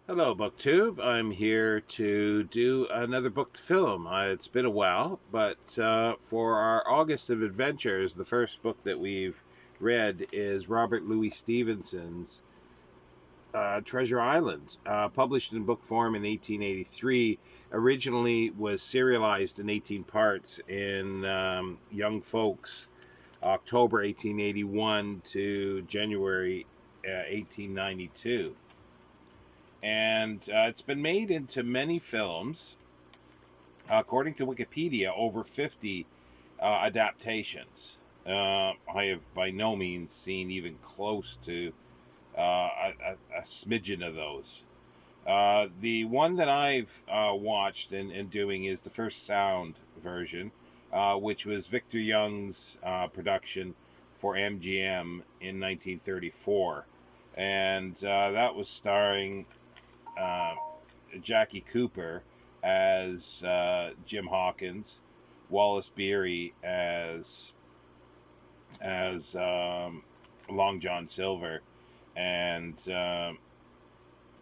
Hello, BookTube. I'm here to do another book to film. It's been a while, but for our August of Adventures, the first book that we've read is Robert Louis Stevenson's Treasure Island, published in book form in 1883. Originally was serialized in 18 parts in Young Folks, October 1881 to January 1892. And it's been made into many films. According to Wikipedia, over 50 adaptations. I have by no means seen even close to a smidgen of those. The one that I've watched and doing is the first sound version, which was Victor Young's production for MGM in 1934. And that was starring uh, Jackie Cooper as Jim Hawkins, Wallace Beery as Long John Silver, and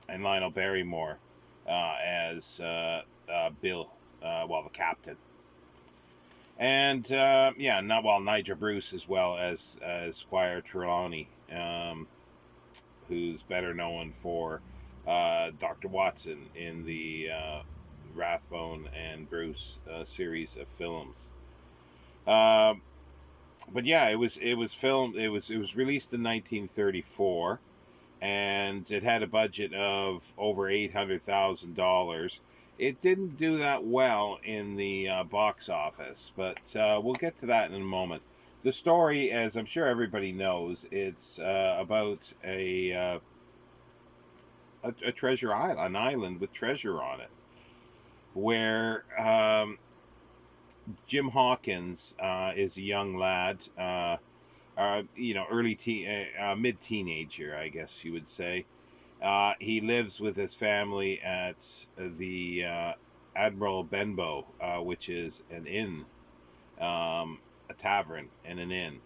Lionel Barrymore as Bill, the captain, and not well Nigel Bruce as well as Squire Trelawney, who's better known for Dr. Watson in the Rathbone and Bruce series of films. Uh, but yeah, it was filmed. It was released in 1934, and it had a budget of over $800,000. It didn't do that well in the box office, but we'll get to that in a moment. The story, as I'm sure everybody knows, it's about a treasure island, an island with treasure on it, where Jim Hawkins is a young lad, early mid teenager, I guess you would say. He lives with his family at the Admiral Benbow, which is an inn, a tavern and an inn.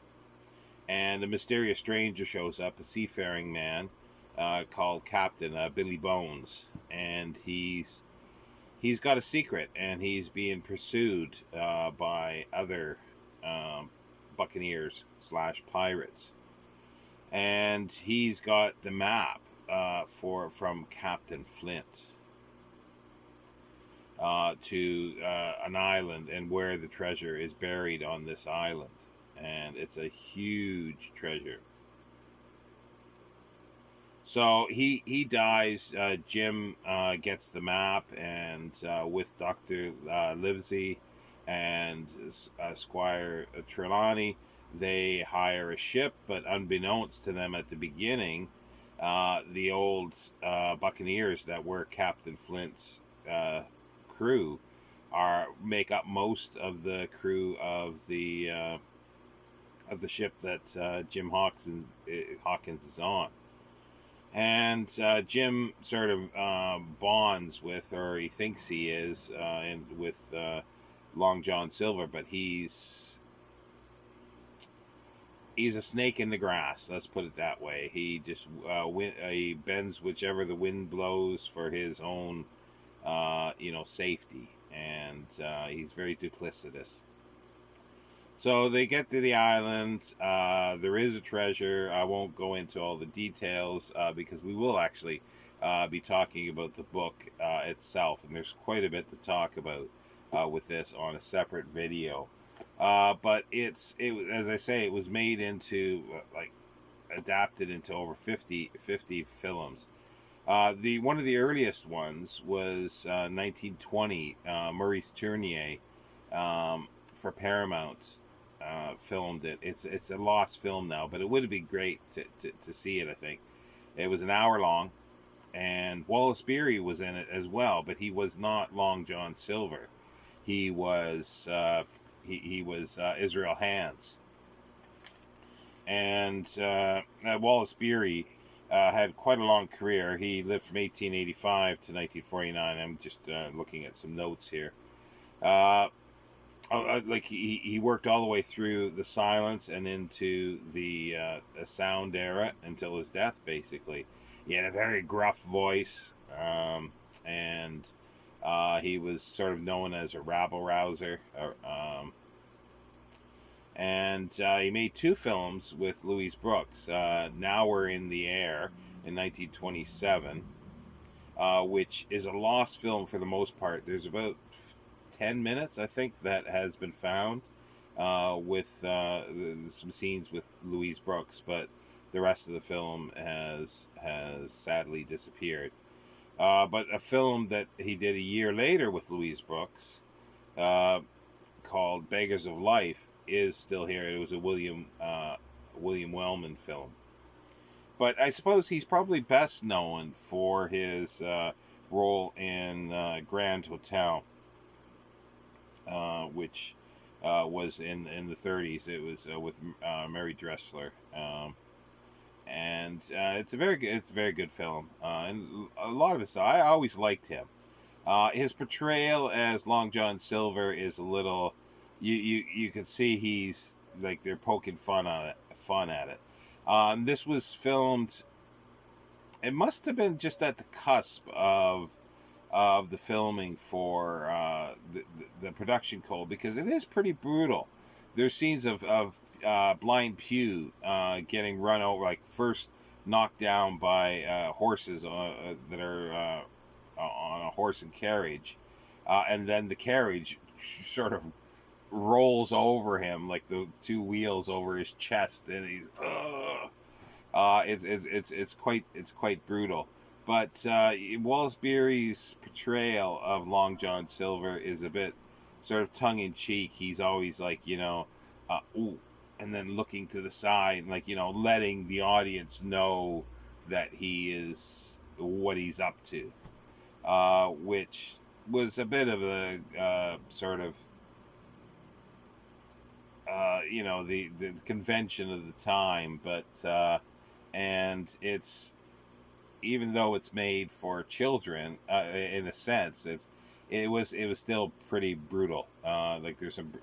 And a mysterious stranger shows up, a seafaring man called Captain Billy Bones, and he's got a secret, and he's being pursued by other buccaneers slash pirates, and he's got the map for from Captain Flint to an island, and where the treasure is buried on this island, and it's a huge treasure. So he dies. Jim gets the map, and with Doctor Livesey and Squire Trelawney, they hire a ship. But unbeknownst to them at the beginning, the old Buccaneers that were Captain Flint's crew are make up most of the crew of the ship that Jim Hawkins is on. And Jim sort of bonds with, or he thinks he is, and with Long John Silver, but he's a snake in the grass. Let's put it that way. He just he bends whichever the wind blows for his own, safety, and he's very duplicitous. So they get to the island. There is a treasure. I won't go into all the details because we will actually be talking about the book itself, and there's quite a bit to talk about with this on a separate video. But as I say, it was made into adapted into over 50 films. The one of the earliest ones was 1920. Maurice Tournier for Paramount filmed it. It's a lost film now, but it would be great to see it. I think it was an hour long, and Wallace Beery was in it as well, but he was not Long John Silver. He was he was Israel Hands, and Wallace Beery had quite a long career. He lived from 1885 to 1949. I'm just looking at some notes here. He worked all the way through the silence and into the sound era until his death. Basically, he had a very gruff voice, and he was sort of known as a rabble rouser. And he made two films with Louise Brooks. Now We're in the Air in 1927, which is a lost film for the most part. There's about 10 minutes, I think, that has been found with some scenes with Louise Brooks, but the rest of the film has sadly disappeared. But a film that he did a year later with Louise Brooks, called Beggars of Life, is still here. It was a William Wellman film. But I suppose he's probably best known for his role in Grand Hotel, which was in the 30s. It was with Mary Dressler, and it's a very good film. And a lot of his stuff, I always liked him. His portrayal as Long John Silver is a little, you can see he's like they're poking fun at it. This was filmed. It must have been just at the cusp of the filming for the production code, because it is pretty brutal. There's scenes of Blind Pew getting run over, like first knocked down by horses that are on a horse and carriage, and then the carriage sort of rolls over him, like the two wheels over his chest, and he's it's quite brutal. But Wallace Beery's portrayal of Long John Silver is a bit sort of tongue in cheek. He's always like, ooh, and then looking to the side, like, letting the audience know that he is what he's up to, which was a bit of a sort of the convention of the time, but and it's, even though it's made for children, in a sense, it was still pretty brutal. Like there's some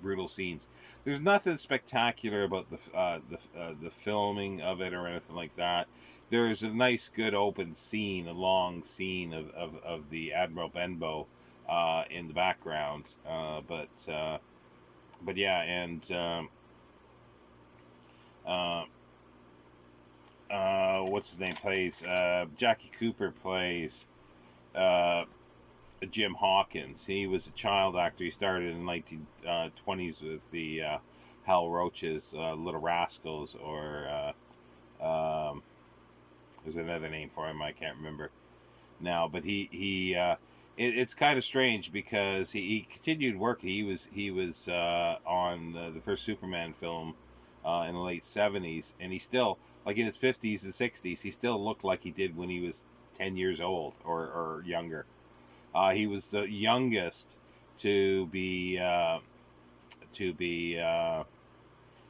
brutal scenes. There's nothing spectacular about the filming of it or anything like that. There's a nice, good open scene, a long scene of the Admiral Benbow in the background. But yeah, and what's his name plays? Jackie Cooper plays Jim Hawkins. He was a child actor. He started in the 1920s with the Hal Roach's Little Rascals, or there's another name for him I can't remember now. But it's kind of strange because he continued working. He was on the first Superman film in the late 70s, and he still, like in his 50s and 60s, he still looked like he did when he was 10 years old or younger. He was the youngest to be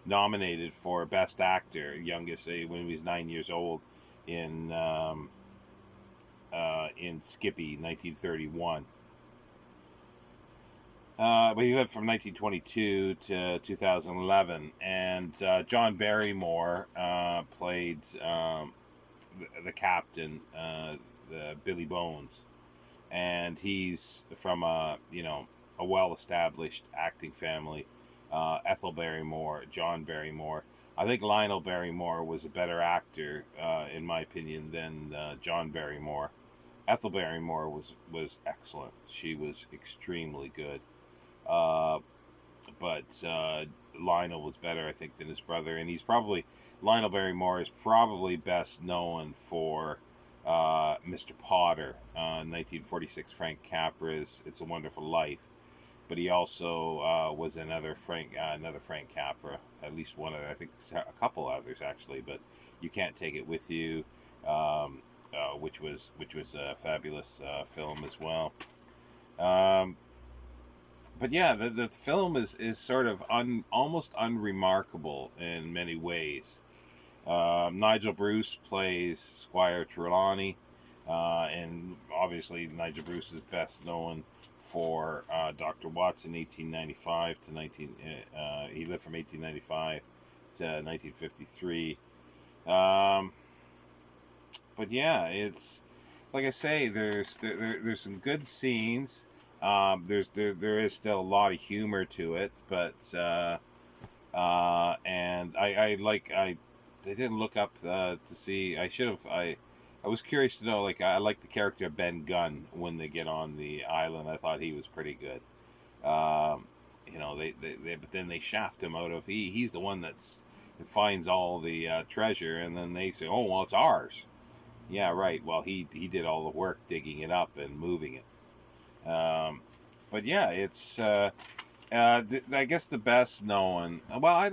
nominated for Best Actor, youngest when he was 9 years old in Skippy, 1931. But he lived from 1922 to 2011, and John Barrymore played the captain, the Billy Bones, and he's from a well-established acting family. Ethel Barrymore, John Barrymore. I think Lionel Barrymore was a better actor, in my opinion, than John Barrymore. Ethel Barrymore was excellent. She was extremely good. But Lionel was better, I think, than his brother. And Lionel Barrymore is probably best known for Mr. Potter, 1946 Frank Capra's It's a Wonderful Life. But he also was another Frank Capra, at least one other, I think a couple others actually, but You Can't Take It With You, which was a fabulous film as well. But yeah, the film is sort of almost unremarkable in many ways. Nigel Bruce plays Squire Trelawney, and obviously Nigel Bruce is best known for Dr. Watson, 1895 to 19. He lived from 1895 to 1953. But yeah, it's like I say, there's some good scenes. There is still a lot of humor to it, but and I didn't look up to see. I should have. I was curious to know. Like I like the character of Ben Gunn when they get on the island. I thought he was pretty good. Um, but then they shaft him out of he's the one that finds all the treasure, and then they say, oh well, it's ours. Yeah, right. Well, he did all the work digging it up and moving it. But yeah, it's I guess the best known. Well,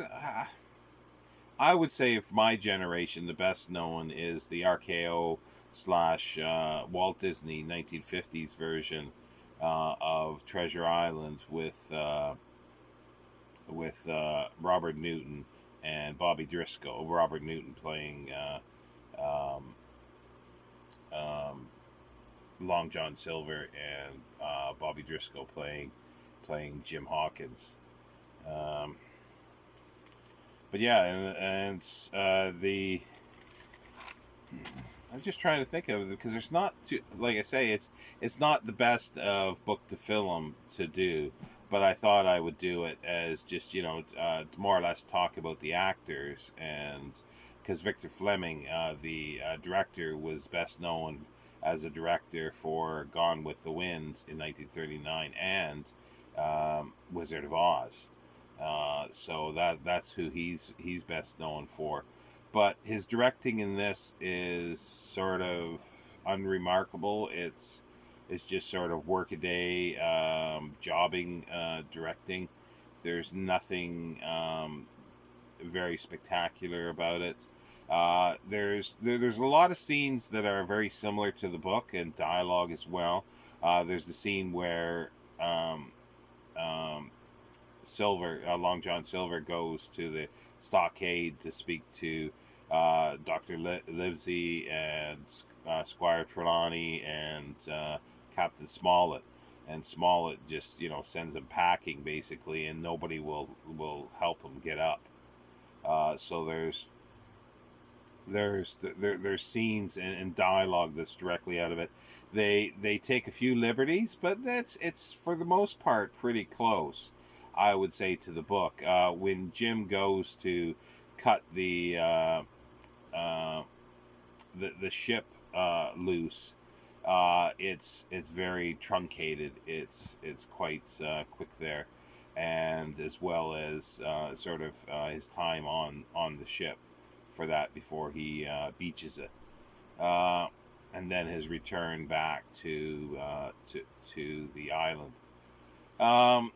I would say for my generation, the best known is the RKO slash Walt Disney 1950s version of Treasure Island with Robert Newton and Bobby Driscoll. Robert Newton playing um, um, Long John Silver, and Bobby Driscoll playing Jim Hawkins. Um, but yeah, and the I'm just trying to think of it because there's not too, like I say, it's not the best of book to film to do, but I thought I would do it as just more or less talk about the actors, and because Victor Fleming, the director, was best known as a director for Gone with the Wind in 1939 and Wizard of Oz. So that's who he's best known for. But his directing in this is sort of unremarkable. It's just sort of workaday jobbing directing. There's nothing very spectacular about it. There's a lot of scenes that are very similar to the book and dialogue as well. There's the scene where um, Long John Silver goes to the stockade to speak to Dr. Livesey and Squire Trelawney and Captain Smollett. And Smollett just sends him packing basically, and nobody will help him get up. So there's scenes and dialogue that's directly out of it. They take a few liberties, but it's for the most part pretty close, I would say, to the book. When Jim goes to cut uh, the ship loose, it's very truncated. It's quite quick there, and as well as his time on the ship for that before he beaches it, and then his return back to the island. Um,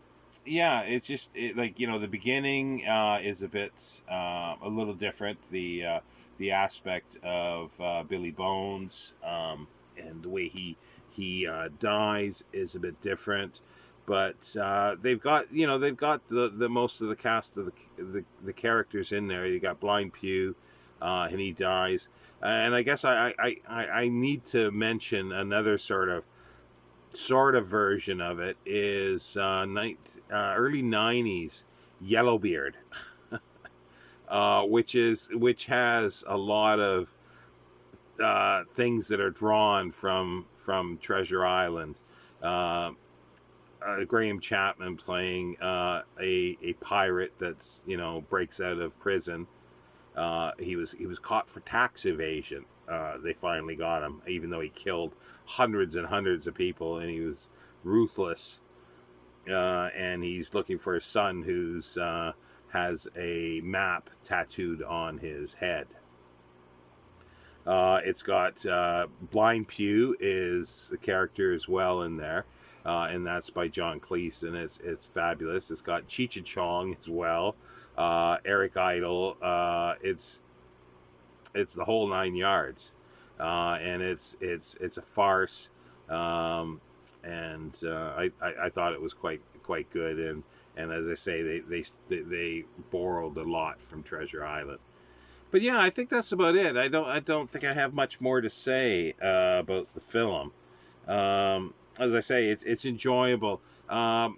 yeah, it's just the beginning is a bit a little different. The aspect of Billy Bones and the way he dies is a bit different. But they've got the most of the cast of the characters in there. You got Blind Pew, and he dies. And I guess I need to mention another sort of version of it is early '90s Yellowbeard, which has a lot of things that are drawn from Treasure Island. Uh, Graham Chapman playing a pirate that's breaks out of prison. He was caught for tax evasion. They finally got him, even though he killed hundreds and hundreds of people, and he was ruthless. And he's looking for his son, who's has a map tattooed on his head. It's got Blind Pew is the character as well in there, and that's by John Cleese, and it's fabulous. It's got Cheech and Chong as well, Eric Idle. It's the whole nine yards, and it's a farce, and I thought it was quite good, and as I say, they borrowed a lot from Treasure Island. But yeah, I think that's about it. I don't think I have much more to say about the film. As I say, it's enjoyable. A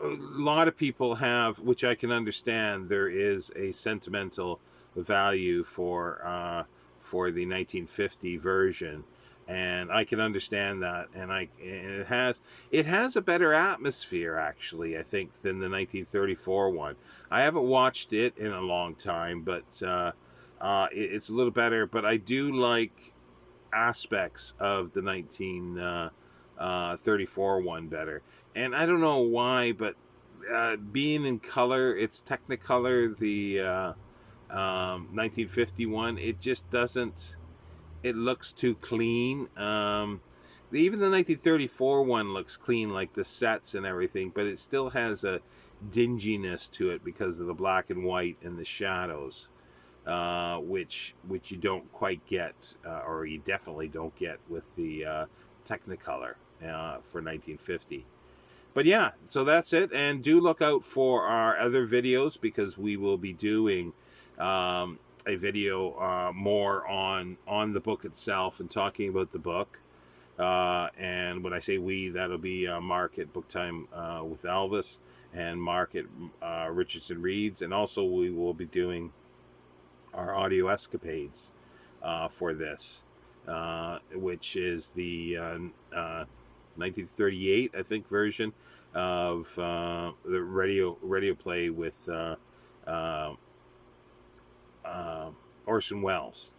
lot of people have, which I can understand. There is a sentimental value for the 1950 version, and I can understand that. And it has a better atmosphere, actually, I think, than the 1934 one. I haven't watched it in a long time, but it's a little better. But I do like aspects of the 1934 one better. And I don't know why, but being in color, it's Technicolor, the 1951, it just doesn't, it looks too clean. Even the 1934 one looks clean, like the sets and everything, but it still has a dinginess to it because of the black and white and the shadows, which you don't quite get, or you definitely don't get with the Technicolor for 1950. But yeah, so that's it. And do look out for our other videos, because we will be doing a video more on the book itself and talking about the book. And when I say we, that'll be Mark at Book Time with Elvis, and Mark at Richardson Reads. And also we will be doing our audio escapades for this, which is the 1938, I think, version of the radio play with Orson Welles.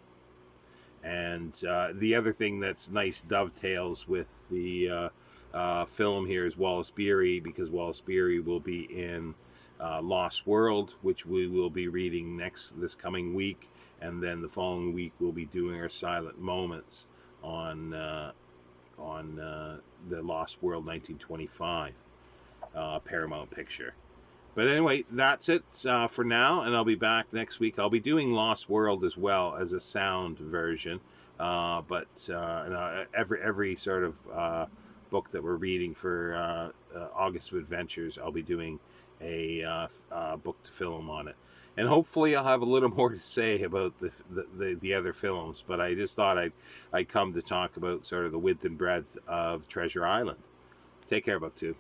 And the other thing that's nice dovetails with the film here is Wallace Beery, because Wallace Beery will be in Lost World, which we will be reading this coming week, and then the following week we'll be doing our silent moments on the Lost World 1925 Paramount picture. But anyway, that's it for now, and I'll be back next week. I'll be doing Lost World as well as a sound version, but every sort of book that we're reading for August of Adventures, I'll be doing a book to film on it. And hopefully I'll have a little more to say about the other films, but I just thought I'd come to talk about sort of the width and breadth of Treasure Island. Take care, BookTube.